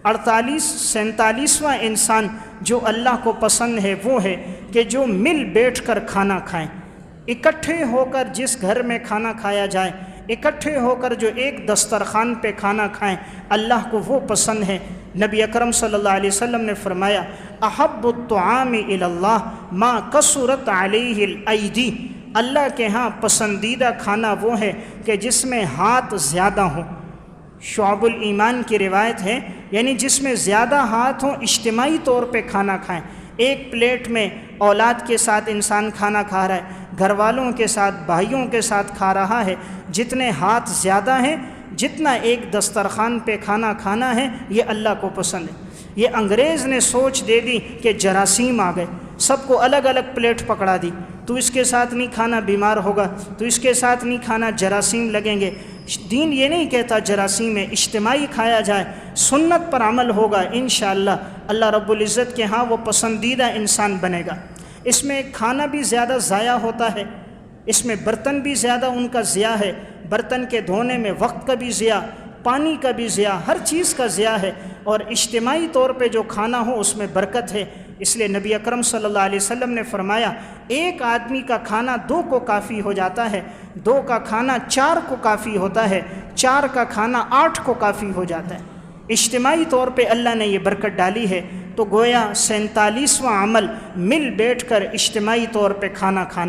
47واں انسان جو اللہ کو پسند ہے وہ ہے کہ جو مل بیٹھ کر کھانا کھائیں، اکٹھے ہو کر جس گھر میں کھانا کھایا جائے، اکٹھے ہو کر جو ایک دسترخوان پہ کھانا کھائیں، اللہ کو وہ پسند ہے۔ نبی اکرم صلی اللہ علیہ وسلم نے فرمایا احب الطعام الی اللہ ما کثرت علیہ الایدی، اللہ کے ہاں پسندیدہ کھانا وہ ہے کہ جس میں ہاتھ زیادہ ہوں۔ شعب الایمان کی روایت ہے، یعنی جس میں زیادہ ہاتھ ہوں، اجتماعی طور پہ کھانا کھائیں۔ ایک پلیٹ میں اولاد کے ساتھ انسان کھانا کھا رہا ہے، گھر والوں کے ساتھ، بھائیوں کے ساتھ کھا رہا ہے، جتنے ہاتھ زیادہ ہیں، جتنا ایک دسترخوان پہ کھانا کھانا ہے، یہ اللہ کو پسند ہے۔ یہ انگریز نے سوچ دے دی کہ جراثیم آ گئے، سب کو الگ الگ پلیٹ پکڑا دی، تو اس کے ساتھ نہیں کھانا بیمار ہوگا، تو اس کے ساتھ نہیں کھانا جراثیم لگیں گے۔ دین یہ نہیں کہتا جراثیم ہے، اجتماعی کھایا جائے، سنت پر عمل ہوگا، انشاءاللہ اللہ رب العزت کے ہاں وہ پسندیدہ انسان بنے گا۔ اس میں کھانا بھی زیادہ ضائع ہوتا ہے، اس میں برتن بھی زیادہ ان کا ضیاع ہے، برتن کے دھونے میں وقت کا بھی ضیاع، پانی کا بھی ضیاع، ہر چیز کا ضیاع ہے، اور اجتماعی طور پہ جو کھانا ہو اس میں برکت ہے۔ اس لیے نبی اکرم صلی اللہ علیہ وسلم نے فرمایا ایک آدمی کا کھانا 2 کو کافی ہو جاتا ہے، 2 کا کھانا 4 کو کافی ہوتا ہے، 4 کا کھانا 8 کو کافی ہو جاتا ہے۔ اجتماعی طور پہ اللہ نے یہ برکت ڈالی ہے، تو گویا 47واں عمل مل بیٹھ کر اجتماعی طور پہ کھانا کھانا